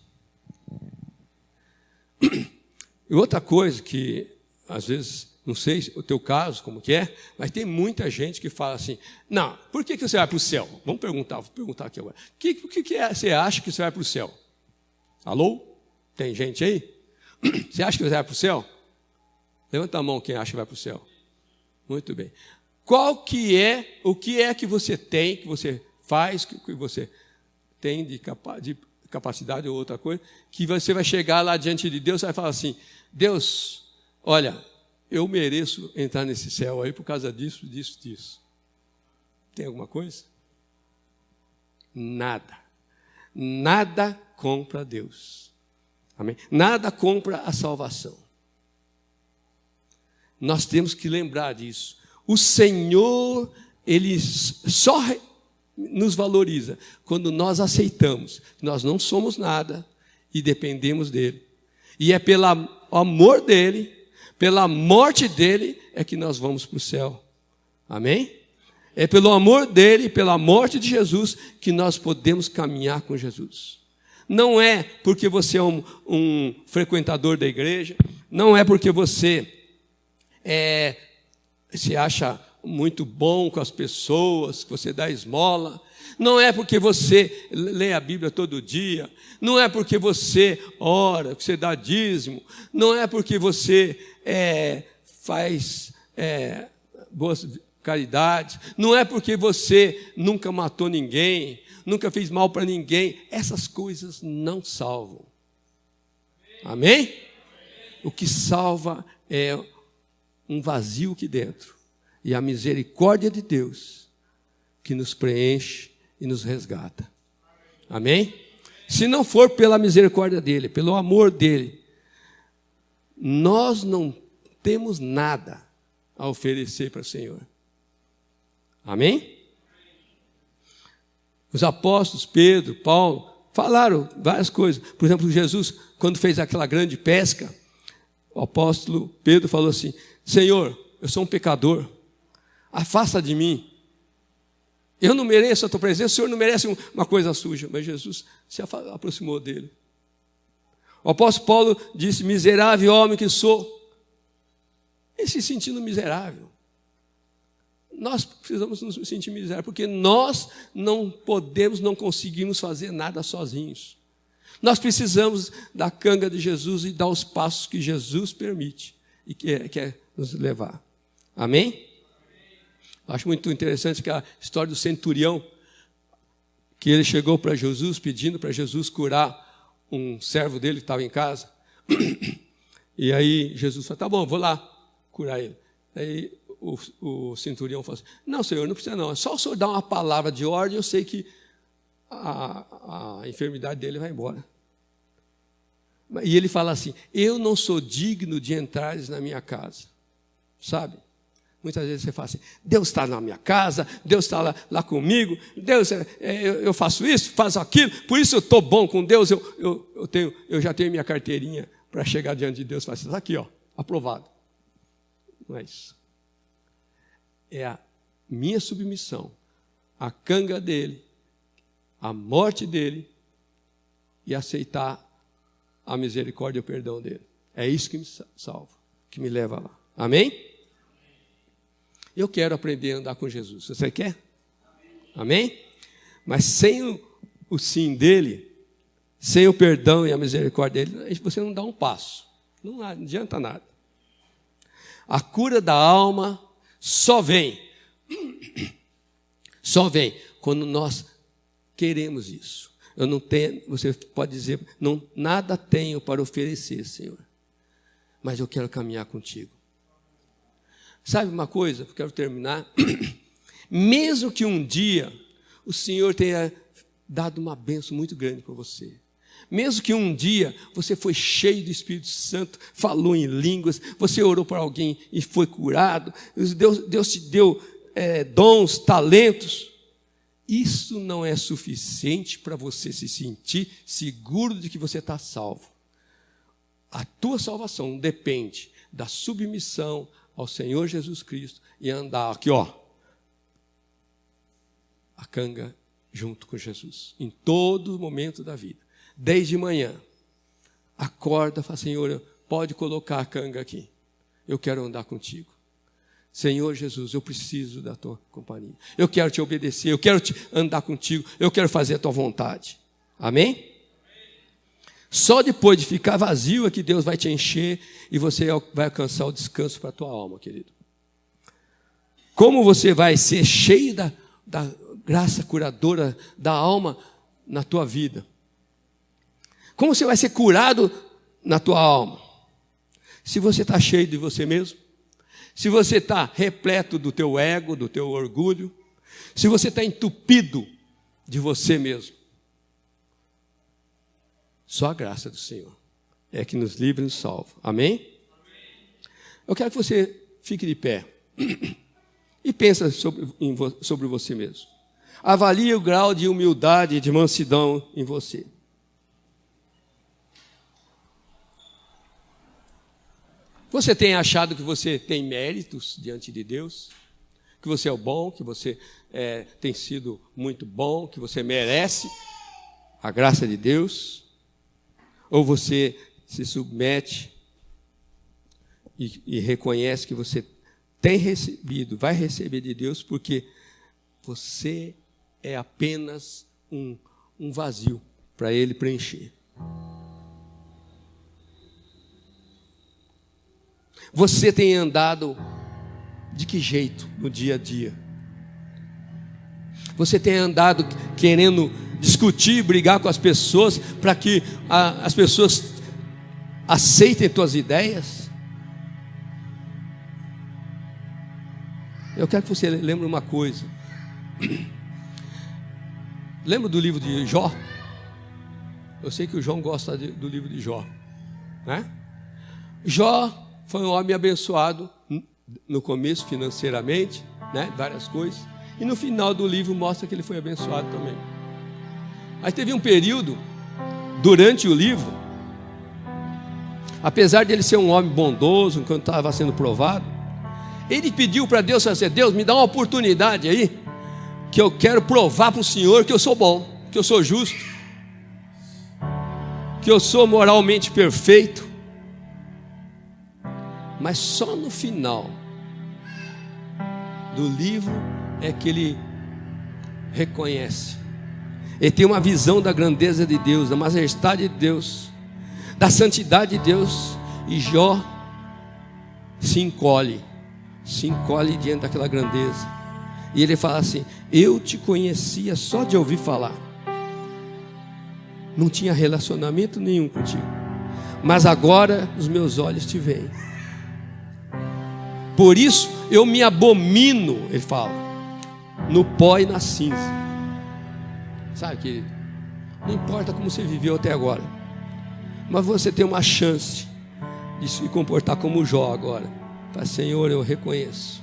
E outra coisa que, às vezes, não sei o teu caso, como que é, mas tem muita gente que fala assim, não, por que você vai para o céu? Vou perguntar aqui agora. Por que você acha que você vai para o céu? Alô? Tem gente aí? Você acha que você vai para o céu? Levanta a mão quem acha que vai para o céu. Muito bem. O que é que você tem, que você faz, que você tem de capacidade ou outra coisa, que você vai chegar lá diante de Deus e vai falar assim, Deus, olha, eu mereço entrar nesse céu aí por causa disso, disso, disso. Tem alguma coisa? Nada. Nada compra Deus. Amém? Nada compra a salvação. Nós temos que lembrar disso. O Senhor, Ele só nos valoriza quando nós aceitamos que nós não somos nada e dependemos dEle. E é pelo amor dEle, pela morte dEle, é que nós vamos para o céu. Amém? É pelo amor dEle, pela morte de Jesus, que nós podemos caminhar com Jesus. Não é porque você é um frequentador da igreja, não é porque você se acha muito bom com as pessoas, que você dá esmola. Não é porque você lê a Bíblia todo dia. Não é porque você ora, que você dá dízimo. Não é porque você faz boas caridades. Não é porque você nunca matou ninguém, nunca fez mal para ninguém. Essas coisas não salvam. Amém? O que salva é um vazio aqui dentro. E a misericórdia de Deus que nos preenche e nos resgata. Amém? Se não for pela misericórdia dele, pelo amor dele, nós não temos nada a oferecer para o Senhor. Amém? Os apóstolos, Pedro, Paulo, falaram várias coisas. Por exemplo, Jesus, quando fez aquela grande pesca, o apóstolo Pedro falou assim: Senhor, eu sou um pecador, afasta de mim. Eu não mereço a tua presença, o Senhor não merece uma coisa suja. Mas Jesus se aproximou dele. O apóstolo Paulo disse: miserável homem que sou. Ele se sentindo miserável. Nós precisamos nos sentir miseráveis, porque nós não podemos, não conseguimos fazer nada sozinhos. Nós precisamos da canga de Jesus e dar os passos que Jesus permite e quer nos levar. Amém? Acho muito interessante que a história do centurião, que ele chegou para Jesus, pedindo para Jesus curar um servo dele que estava em casa. E aí Jesus falou: tá bom, vou lá curar ele. Aí o centurião falou assim: não, Senhor, não precisa não, é só o Senhor dar uma palavra de ordem, eu sei que a enfermidade dele vai embora. E ele fala assim: eu não sou digno de entrares na minha casa. Sabe? Muitas vezes você fala assim: Deus está na minha casa, Deus está lá comigo, Deus, eu faço isso, faço aquilo, por isso eu estou bom com Deus, eu já tenho minha carteirinha para chegar diante de Deus e falar assim: aqui, ó, aprovado. Não é isso. É a minha submissão, a canga dele, a morte dele e aceitar a misericórdia e o perdão dele. É isso que me salva, que me leva lá. Amém? Eu quero aprender a andar com Jesus. Você quer? Amém? Mas sem o sim dele, sem o perdão e a misericórdia dele, você não dá um passo. Não adianta nada. A cura da alma só vem quando nós queremos isso. Eu não tenho, você pode dizer, não, nada tenho para oferecer, Senhor, mas eu quero caminhar contigo. Sabe uma coisa? Eu quero terminar. Mesmo que um dia o Senhor tenha dado uma bênção muito grande para você, mesmo que um dia você foi cheio do Espírito Santo, falou em línguas, você orou para alguém e foi curado, Deus te deu dons, talentos, isso não é suficiente para você se sentir seguro de que você está salvo. A tua salvação depende da submissão ao Senhor Jesus Cristo e andar aqui, ó, a canga junto com Jesus, em todo momento da vida. Desde manhã, acorda e fala: Senhor, pode colocar a canga aqui, eu quero andar contigo. Senhor Jesus, eu preciso da tua companhia, eu quero te obedecer, eu quero andar contigo, eu quero fazer a tua vontade. Amém? Só depois de ficar vazio é que Deus vai te encher e você vai alcançar o descanso para a tua alma, querido. Como você vai ser cheio da graça curadora da alma na tua vida? Como você vai ser curado na tua alma? Se você está cheio de você mesmo, se você está repleto do teu ego, do teu orgulho, se você está entupido de você mesmo, só a graça do Senhor é que nos livra e nos salva. Amém? Eu quero que você fique de pé e pense sobre você mesmo. Avalie o grau de humildade e de mansidão em você. Você tem achado que você tem méritos diante de Deus? Que você é o bom, que você tem sido muito bom, que você merece a graça de Deus? Ou você se submete e reconhece que você tem recebido, vai receber de Deus, porque você é apenas um vazio para Ele preencher. Você tem andado de que jeito no dia a dia? Você tem andado querendo discutir, brigar com as pessoas para que as pessoas aceitem tuas ideias? Eu quero que você lembre uma coisa. Lembra do livro de Jó? Eu sei que o João gosta do livro de Jó, né? Jó foi um homem abençoado no começo financeiramente, né? Várias coisas. E no final do livro mostra que ele foi abençoado também. Aí teve um período, durante o livro, apesar de ele ser um homem bondoso, enquanto estava sendo provado, ele pediu para Deus, assim, Deus, me dá uma oportunidade aí, que eu quero provar para o Senhor que eu sou bom, que eu sou justo, que eu sou moralmente perfeito. Mas só no final do livro é que ele reconhece. Ele tem uma visão da grandeza de Deus, da majestade de Deus, da santidade de Deus. E Jó se encolhe diante daquela grandeza. E ele fala assim: eu te conhecia só de ouvir falar, não tinha relacionamento nenhum contigo, mas agora os meus olhos te veem. Por isso eu me abomino, ele fala, no pó e na cinza. Sabe, querido, não importa como você viveu até agora, mas você tem uma chance de se comportar como Jó agora. Fala, Senhor, eu reconheço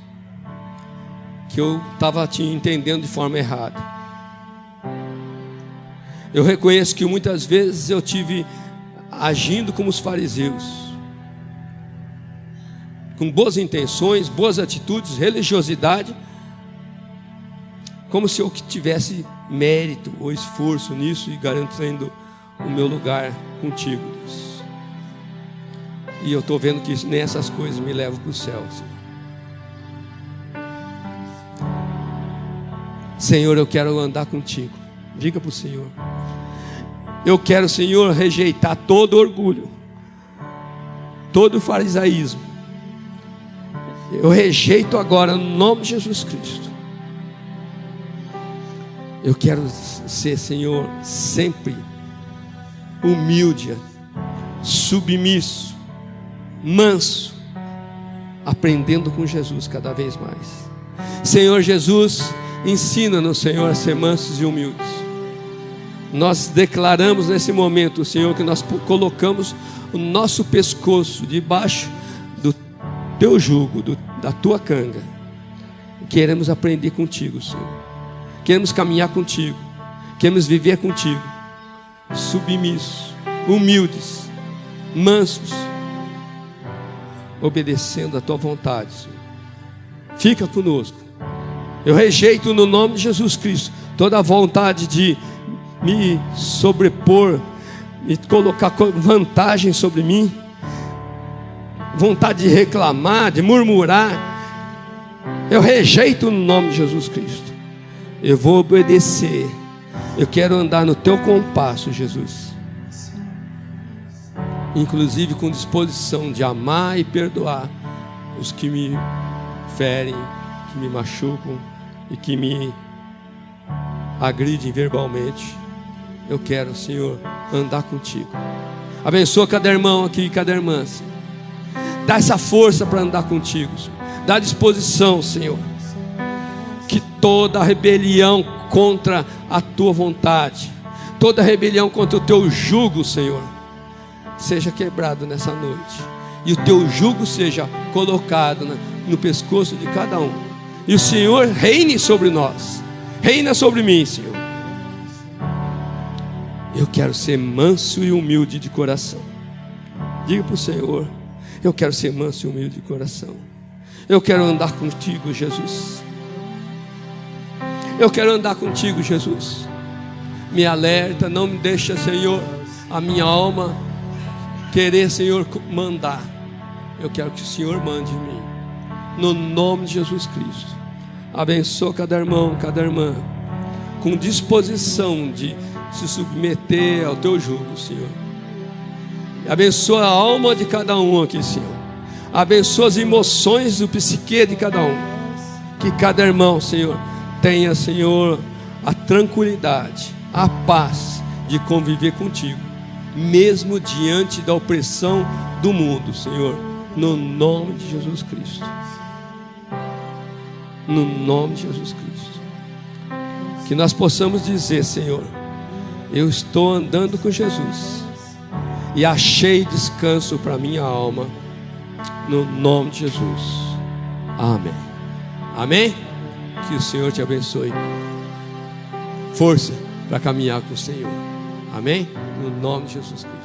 que eu estava te entendendo de forma errada. Eu reconheço que muitas vezes eu tive agindo como os fariseus, com boas intenções, boas atitudes, religiosidade, como se eu tivesse mérito ou esforço nisso e garantindo o meu lugar contigo, Deus. E eu estou vendo que nem essas coisas me levam para o céu, Senhor, eu quero andar contigo. Diga para o Senhor: eu quero, Senhor, rejeitar todo orgulho, todo farisaísmo. Eu rejeito agora no nome de Jesus Cristo. Eu quero ser, Senhor, sempre humilde, submisso, manso, aprendendo com Jesus cada vez mais. Senhor Jesus, ensina-nos, Senhor, a ser mansos e humildes. Nós declaramos nesse momento, Senhor, que nós colocamos o nosso pescoço debaixo do teu jugo, da tua canga. Queremos aprender contigo, Senhor. Queremos caminhar contigo. Queremos viver contigo, submissos, humildes, mansos, obedecendo a tua vontade, Senhor. Fica conosco. Eu rejeito no nome de Jesus Cristo toda a vontade de me sobrepor, me colocar vantagem sobre mim, vontade de reclamar, de murmurar. Eu rejeito no nome de Jesus Cristo. Eu vou obedecer. Eu quero andar no teu compasso, Jesus, inclusive com disposição de amar e perdoar os que me ferem, que me machucam e que me agridem verbalmente. Eu quero, Senhor, andar contigo. Abençoa cada irmão aqui e cada irmã, Senhor. Dá essa força para andar contigo, Senhor. Dá disposição, Senhor, que toda rebelião contra a tua vontade, toda rebelião contra o teu jugo, Senhor, seja quebrado nessa noite, e o teu jugo seja colocado no pescoço de cada um, e o Senhor reine sobre nós, reina sobre mim, Senhor. Eu quero ser manso e humilde de coração. Diga para o Senhor: eu quero ser manso e humilde de coração. Eu quero andar contigo, Jesus. Eu quero andar contigo, Jesus. Me alerta, não me deixa, Senhor, a minha alma querer, Senhor, mandar. Eu quero que o Senhor mande em mim. no nome de Jesus Cristo. Abençoa cada irmão, cada irmã, com disposição de se submeter ao teu jugo, Senhor. Abençoa a alma de cada um aqui, Senhor. Abençoa as emoções do psique de cada um. Que cada irmão, Senhor, tenha, Senhor, a tranquilidade, a paz de conviver contigo, mesmo diante da opressão do mundo, Senhor, no nome de Jesus Cristo. No nome de Jesus Cristo. Que nós possamos dizer, Senhor, eu estou andando com Jesus e achei descanso para minha alma, no nome de Jesus. Amém. Amém? Que o Senhor te abençoe. Força para caminhar com o Senhor. Amém? No nome de Jesus Cristo.